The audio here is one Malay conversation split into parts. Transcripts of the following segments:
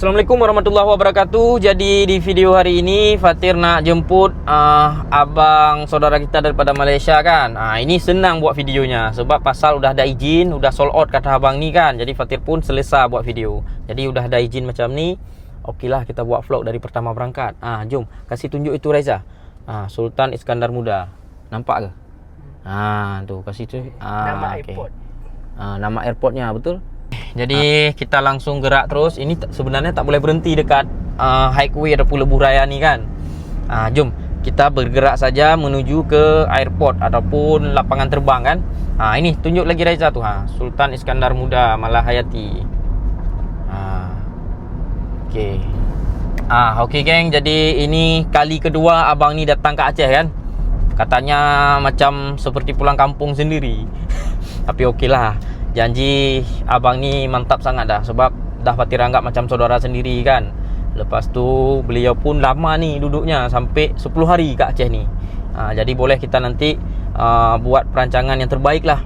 Assalamualaikum warahmatullahi wabarakatuh. Jadi di video hari ini Fatir nak jemput abang saudara kita daripada Malaysia kan. Ini senang buat videonya sebab pasal udah ada izin, udah sold out kata abang ni kan. Jadi Fatir pun selesa buat video. Jadi udah ada izin macam ni. Okeylah kita buat vlog dari pertama berangkat. Jom kasih tunjuk itu Raiza. Sultan Iskandar Muda. Nampak ke? Tu kasih tu. Nama airport. Nama airportnya betul. Jadi kita langsung gerak terus. Ini sebenarnya tak boleh berhenti dekat highway ataupun lebuh raya ni kan. Jom kita bergerak saja menuju ke airport ataupun lapangan terbang kan. Ini tunjuk lagi Raiza tu. Sultan Iskandar Muda Malahayati. Okey. Okey geng, jadi ini kali kedua abang ni datang ke Aceh kan. Katanya macam seperti pulang kampung sendiri. Tapi okeylah. Janji abang ni mantap sangat dah sebab dah Fatir anggap macam saudara sendiri kan. Lepas tu beliau pun lama ni duduknya sampai 10 hari kat Aceh ni. Jadi boleh kita nanti buat perancangan yang terbaik lah,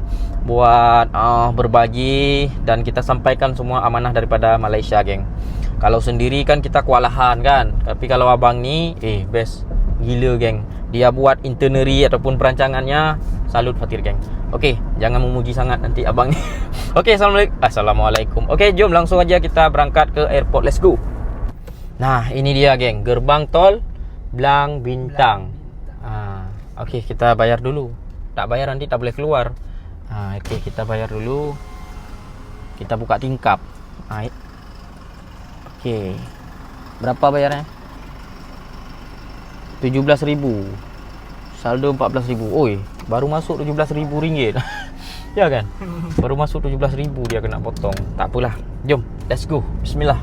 buat berbagi dan kita sampaikan semua amanah daripada Malaysia geng. Kalau sendiri kan kita kewalahan kan. Tapi kalau abang ni best gila geng. Dia buat itinerary ataupun perancangannya, salut Fatir geng. Okey, jangan memuji sangat nanti abang ni. Okey, Assalamualaikum. Okey, jom langsung aja kita berangkat ke airport. Let's go. Nah, ini dia geng, gerbang tol Blang Bintang. Okey, kita bayar dulu. Tak bayar nanti tak boleh keluar. Okey, kita bayar dulu. Kita buka tingkap. Okey. Berapa bayarnya? 17,000. Saldo 14,000. Oi, baru masuk RM17,000. Ya kan? Baru masuk RM17,000 dia kena potong. Tak apalah. Jom, let's go. Bismillah.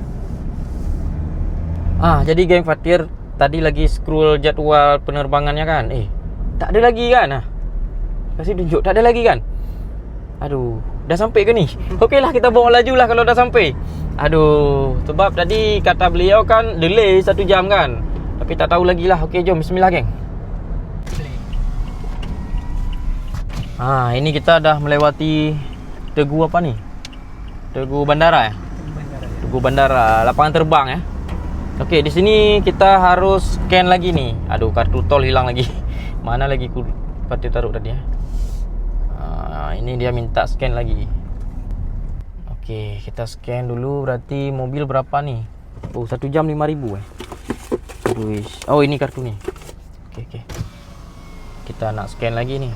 Jadi geng Fatir tadi lagi scroll jadual penerbangannya kan. Tak ada lagi kan? Kasih tunjuk, tak ada lagi kan? Aduh, dah sampai ke ni? Okeylah kita bawa laju lah kalau dah sampai. Aduh, sebab tadi kata beliau kan delay 1 jam kan. Tapi tak tahu lagi lah. Okey, jom bismillah geng. Ini kita dah melewati Tegu apa ni? Tegu bandara ya? Tegu bandara, lapangan terbang ya. Okey, di sini kita harus scan lagi ni. Aduh, kartu tol hilang lagi. Mana lagi ku Fatir taruh tadi ya? Ini dia minta scan lagi. Okey, kita scan dulu. Berarti mobil berapa ni? 1 jam 5,000 Oh, ini kartu ni. Okey. Kita nak scan lagi ni.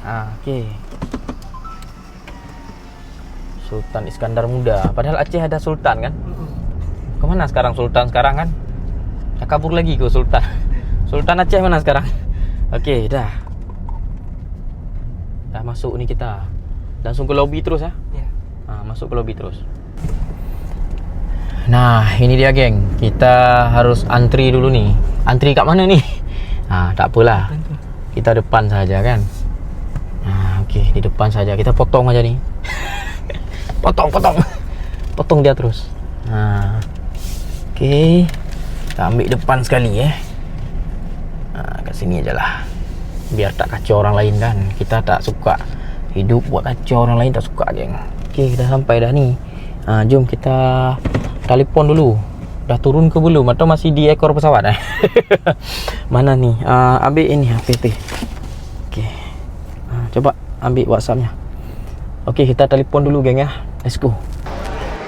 Okey. Sultan Iskandar Muda. Padahal Aceh ada Sultan kan? Kemana sekarang Sultan sekarang kan? Dah kabur lagi ke Sultan? Sultan Aceh mana sekarang? Okey, dah masuk ni kita. Langsung ke lobi terus ya? Masuk ke lobi terus. Nah, ini dia geng. Kita harus antri dulu ni. Antri kat mana ni? Tak apalah. Kita depan saja kan. Okey, di depan saja. Kita potong aja ni. Potong dia terus. Okey. Kita ambil depan sekali kat sini ajalah. Biar tak kacau orang lain kan. Kita tak suka hidup buat kacau orang lain, tak suka geng. Okey, dah sampai dah ni. Jom kita telefon dulu. Dah turun ke belum atau masih di ekor pesawat Mana ni? Ambil ini HPP. Okey. Coba ambil WhatsApp-nya. Okey, kita telefon dulu geng ya. Let's go.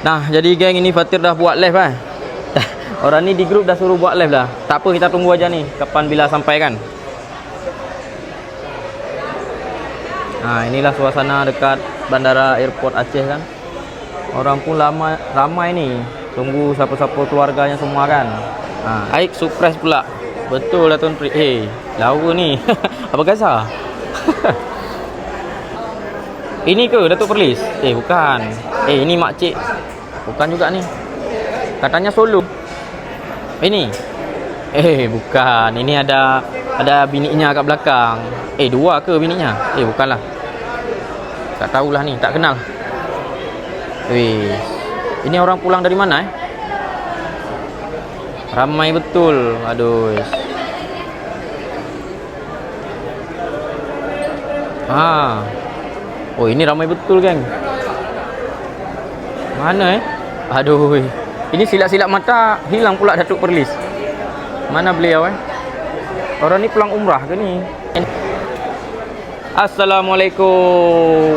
Nah, jadi geng ini Fatir dah buat live Orang ni di grup dah suruh buat live dah. Tak apa, kita tunggu aja ni kapan bila sampai kan. Inilah suasana dekat bandara airport Aceh kan. Orang pun ramai ni. Tunggu siapa-siapa keluarganya semua kan. Aik surprise pula. Betul lah Tuan Pri. Lawa ni. Apa kasar? Ini ke Datuk Perlis? Bukan. Ini makcik. Bukan juga ni. Katanya solo. Ini. Bukan. Ini ada bininya kat belakang. Dua ke bininya? Bukanlah. Tak tahulah ni, tak kenal. Ini orang pulang dari mana Ramai betul. Aduh. Oh, ini ramai betul geng. Mana Aduh. Ini silap-silap mata hilang pula Datuk Perlis. Mana beliau Orang ni pulang umrah ke ni? Assalamualaikum.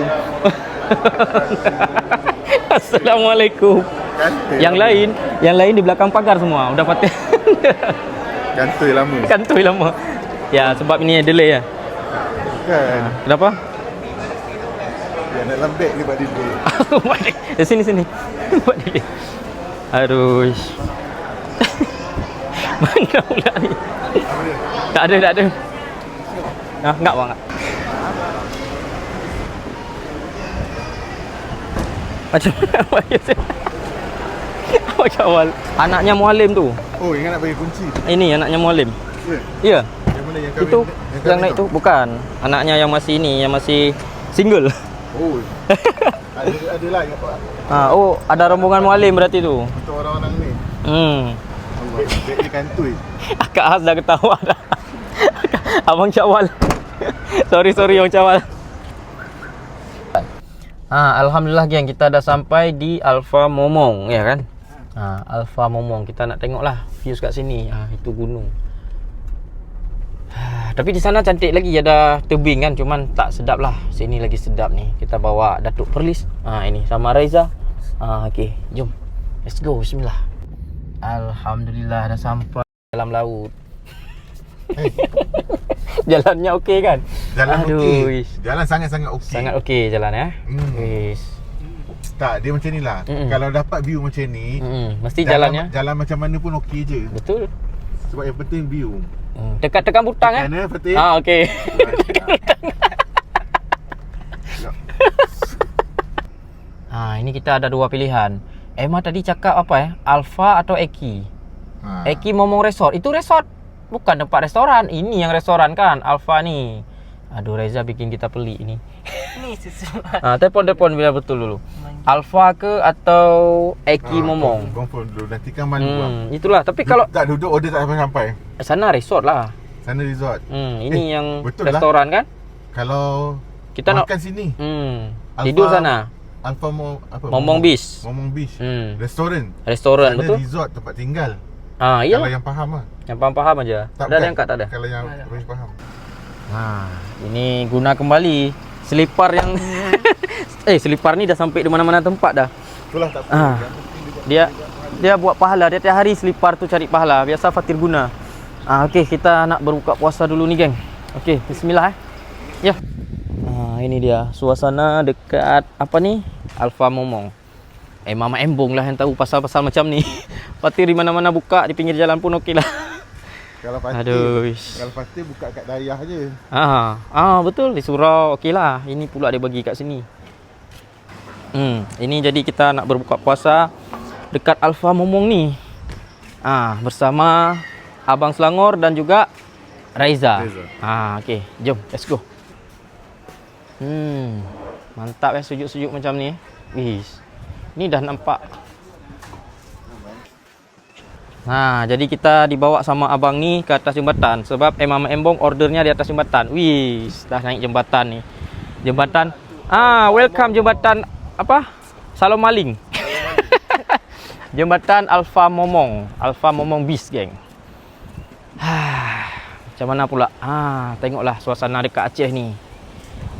Assalamualaikum. Yang lain di belakang pagar semua. Udah patut. Kantoi lama. Ya, sebab ini delay ya. Kan. Kenapa? Ya nak lembek ni buat delay. Sini. Buat delay. Aduh. Mana pula ni? Tak ada. Enggak bang. Macam mana? Macam awal. Anaknya Mualim tu. Oh, ingat nak bagi kunci. Ini anaknya Mualim. Ya. Yang mana yang kahwin? Itu yang naik tu bukan. Anaknya yang masih ini, yang masih single. Oh. ada lah ingat Pak. Oh, ada rombongan Mualim berarti tu. Untuk orang-orang ni. Beg dia kantoi. Akak Has dah ketawa dah. Abang Syawal. sorry Abang Syawal. Alhamdulillah geng, kita dah sampai di Alfa Momong ya kan. Alfa Momong, kita nak tengoklah views kat sini. Itu gunung. Tapi di sana cantik lagi, ada tebing kan, cuman tak sedap lah. Sini lagi sedap ni. Kita bawa Datuk Perlis. Ini sama Raiza. Okey, jom. Let's go. Bismillah. Alhamdulillah dah sampai dalam laut. Jalannya okey kan? Jalan okey. Jalan sangat-sangat okey. Sangat okey jalan ya. Tak, dia macam ni lah. Kalau dapat view macam ni, mesti jalannya jalan macam mana pun okey je. Betul. Sebab yang penting view. Tekan butang Tekan Fatih. okey. Ini kita ada dua pilihan. Emma tadi cakap apa Alfa atau Eki? Eki Momong Resort. Itu resort. Bukan tempat restoran. Ini yang restoran kan, Alfa ni. Aduh, Reza bikin kita pelik ni. Ni sesuatu. Telepon bila betul dulu. Alfa ke atau Eki Momong? Confirm dulu, nanti kan malu itulah, tapi kalau tak duduk order tak sampai. Sana resort lah. Sana resort. Ini yang lah. restoran kan? Kalau kita makan sini. Tidur sana. Alfa Momong Beach. Momong Beach. Restoran Restoran betul. Resort tempat tinggal. Iyalah. Kalau yang faham lah. Yang faham aja. Tak ada yang kat tak ada. Kalau yang faham. Ini guna kembali selipar yang selipar ni dah sampai di mana-mana tempat dah. Itulah tak apa. Dia buat pahala. Dia tiap hari selipar tu cari pahala. Biasa Fatir guna. Okey, kita nak berbuka puasa dulu ni geng. Okey, bismillah Ya. Ini dia suasana dekat apa ni? Alfa Momong. Mama Embong lah yang tahu pasal-pasal macam ni. Fatir di mana-mana buka, di pinggir jalan pun okey lah. Kalau Fatir buka kat Dayah je. Betul, di surau okey lah. Ini pula dia bagi kat sini. Ini jadi kita nak berbuka puasa dekat Alfa Momong ni. Bersama Abang Selangor dan juga Raiza. Okey, jom let's go. Mantap sujud-sujud macam ni. Ni dah nampak. Jadi kita dibawa sama abang ni ke atas jembatan sebab Mama Embong ordernya di atas jembatan. Dah naik jembatan ni. Jembatan. Welcome jembatan apa? Salom Maling. Jembatan Alfa Momong. Alfa Momong Beach geng. Macam mana pula? Tengoklah suasana dekat Aceh ni.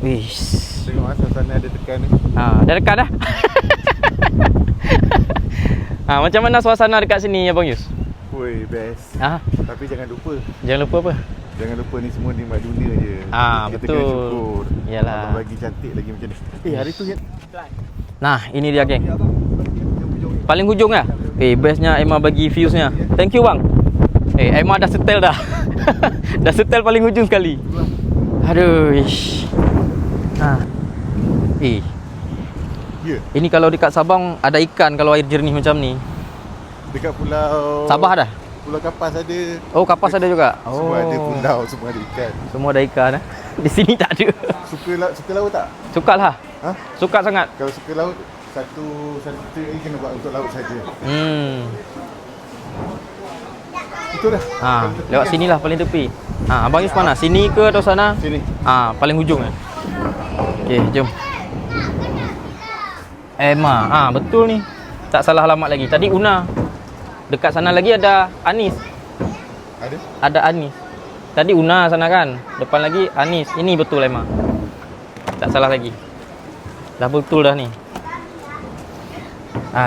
Tengok suasana ada tekan ni. Dah dekat dah. Macam mana suasana dekat sini Abang Yus? Best. Tapi jangan lupa apa? Jangan lupa ni semua nikmat dunia je. Kita betul. kena syukur. Yalah. Allah bagi cantik lagi macam ni. Hari tu ini dia geng. Paling hujung lah. Bestnya Emma bagi viewsnya. Thank you bang. Emma dah setel dah. Dah setel paling hujung sekali. Aduh. Ini kalau dekat Sabang ada ikan kalau air jernih macam ni. Dekat pulau Sabah dah? Pulau Kapas ada. Oh, Kapas ada juga? Semua ada pulau, semua ada ikan. Semua ada ikan Di sini tak ada. Suka laut tak? Suka lah. Suka sangat. Kalau suka laut, satu trip ni kena buat untuk laut saja. Itu dah. Lewat sini lah paling tepi. Abang Yus mana? Sini ke atau sana? Sini. Paling hujung Okey, jom. Emma, betul ni. Tak salah alamat lagi. Tadi Una. Dekat sana lagi ada Anis. Ada? Ada Anis. Tadi Una sana kan. Depan lagi Anis. Ini betul emang. Tak salah lagi. Dah betul dah ni.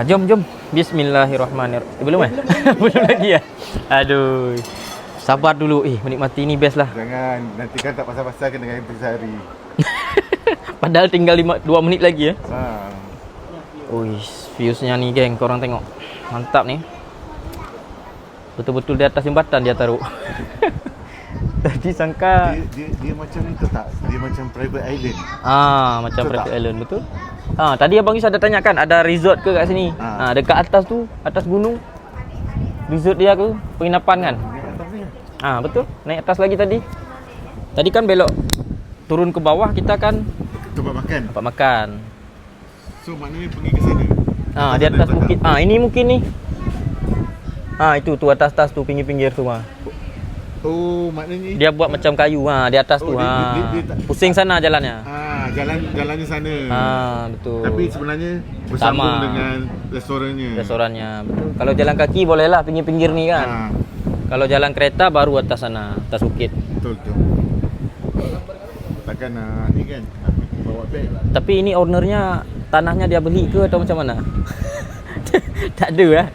Jom. Bismillahirrahmanirrahim. Belum eh? Belum lagi ya? Aduh. Sabar dulu. Menikmati ni best lah. Jangan, nanti kan tak pasal-pasal kena ganti sehari. Padahal tinggal 2 minit lagi ya. Uish, Viewsnya ni geng, korang tengok. Mantap ni. Betul-betul di atas jembatan dia taruh. Tadi sangka dia macam ni tu tak? Dia macam private island. Macam Betul private tak? island, betul? Tadi abang Yus ada tanya kan, ada resort ke kat sini? Dekat atas tu, atas gunung. Resort dia ke, penginapan kan? Betul. Naik atas lagi tadi. Tadi kan belok turun ke bawah, kita kan Tempat makan. tempat makan. So maknanya pergi ke sana. Di atas bukit. Ini mungkin ni. Itu tu atas-atas tu, pinggir-pinggir tu Oh, maknanya Dia buat macam kayu di atas tu. dia Pusing sana jalannya. jalannya sana. Betul. Tapi sebenarnya bersambung Sama. dengan restorannya. Restorannya, betul. Kalau jalan kaki bolehlah pinggir-pinggir ni kan. Kalau jalan kereta baru atas sana, atas bukit. Betul. Takkan ni kan bawa beg. Tapi ini ownernya tanahnya dia beli ke atau macam mana? Tak ada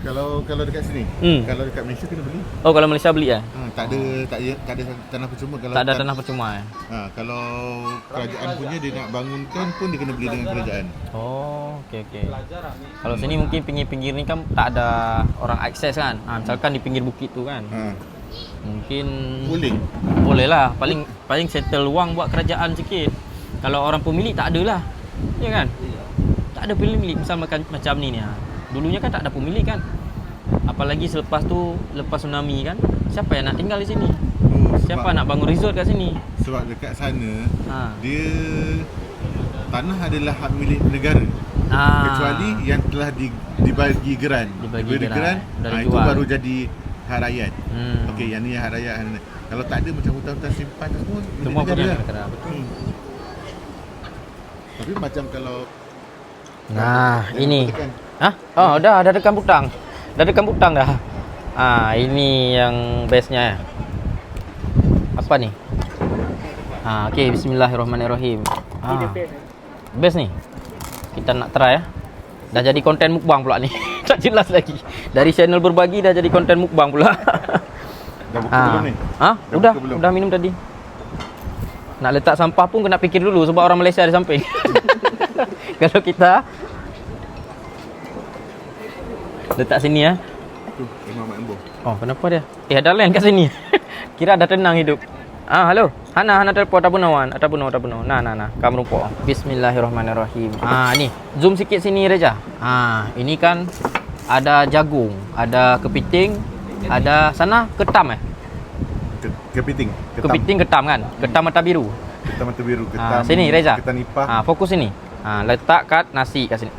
Kalau dekat sini, kalau dekat Malaysia kena beli. Oh, kalau Malaysia beli Tak ada tanah percuma kalau tak ada tanah percuma kalau kerajaan punya dia nak bangunkan pun dia kena beli dengan kerajaan. Oh, okey. Kalau sini mungkin pinggir-pinggir ni kan tak ada orang akses kan. Misalkan di pinggir bukit tu kan. Mungkin boleh lah. Paling settle wang buat kerajaan sikit. Kalau orang pemilik tak ada lah. Ya kan? Tak ada pemilik misal macam ni ni. Dulunya kan tak ada pemilik kan. Apalagi lepas tsunami kan. Siapa yang nak tinggal di sini? Siapa nak bangun resort kat sini? Sebab dekat sana dia tanah adalah hak milik negara. Kecuali yang telah dibagi geran. Diberi geran, itu baru jadi hak rakyat. Okey, yang ni hak rakyat. Kalau tak ada macam hutan-hutan simpan semua punya negara. negara. Betul. Tapi macam kalau ini. Dah ada kambutang. Dah ada kambutang dah. Ini yang bestnya. Apa ni? Okey, bismillahirrahmanirrahim. Best ni. Kita nak try Dah jadi konten mukbang pula ni. Tak jelas lagi. Dari channel berbagi dah jadi konten mukbang pula. Dah buka belum ni? Udah minum tadi. Nak letak sampah pun kena fikir dulu sebab orang Malaysia di samping. Kalau kita letak sini Tu, Imam Mak Embo. Oh, kenapa dia? Ada lain kat sini. Kira dah tenang hidup. Halo. Hana telefon ataupun Nah. Kamu rupa. Bismillahirrahmanirrahim. Ni. Zoom sikit sini Reja. Ini kan ada jagung, ada kepiting, ada sana ketam Kepiting. Kepiting ketam kan? Ketam mata biru. Ketam mata biru, ketam. Sini Reza. Ketam nipah. Fokus sini. Letak kat nasi kat sini.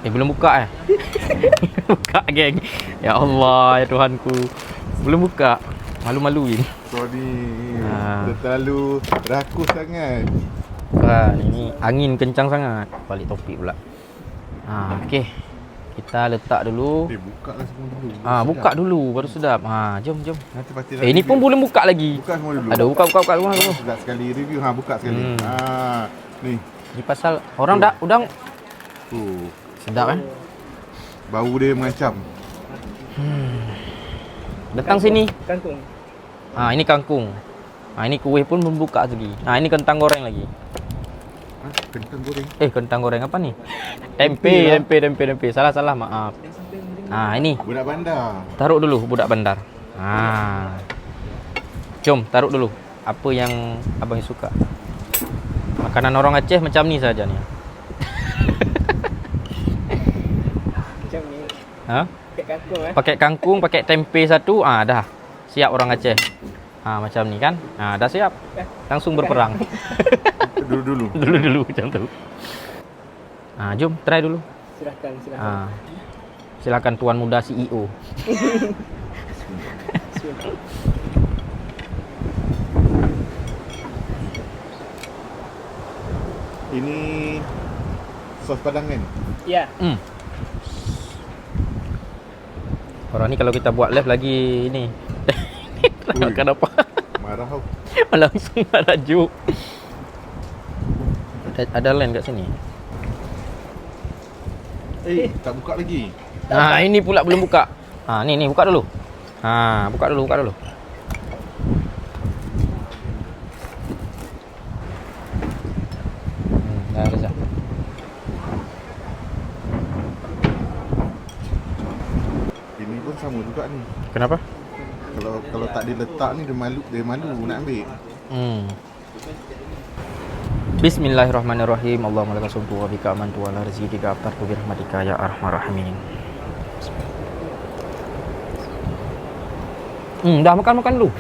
Belum buka buka geng. Ya Allah, ya Tuhanku. Belum buka. Malu-maluin. Sorry. Dia terlalu rakus sangat. Ini angin kencang sangat. Balik topik pula. Okey. Kita letak dulu. Buka lah semua dulu. Buka dulu baru sedap. Jom. Nanti pasti Ini pun belum buka lagi. Buka semua dulu. Ada buka dulu. Sedap sekali review. Buka sekali. Ni. Ni pasal orang dah udang. Sedap Bau dia mengancam. Datang sini. Kangkung. Ini kangkung. Ini kuih pun belum buka lagi. Ini kentang goreng lagi. Kentang goreng. Kentang goreng apa ni? Tempe. Salah, maaf. Ini. Budak bandar. Taruh dulu budak bandar. Jom taruh dulu. Apa yang abang suka? Makanan orang Aceh macam ni saja ni. Macam ni. Pakai kangkung Pakai kangkung, pakai tempe satu. Dah. Siap orang Aceh. Macam ni kan? Dah siap. Langsung berperang. Dulu macam tu. Jom try dulu. Silakan. Silakan tuan muda CEO. Ini sos Padang kan? Ya. Orang ni kalau kita buat live lagi ni. Kenapa? Marah tau. Langsung marah juk. Ada line kat sini. Tak buka lagi. Ini pula belum buka. Ni buka dulu. Buka dulu. Dah dah. Ini pun sama juga ni. Kenapa? Kalau tak diletak ni dia malu nak ambil. Bismillahirrahmanirrahim. Allahumma lakal sumtu wa bika amantu wa la rizqika aftartu bi rahmatika ya arhamar rahimin. Dah makan dulu.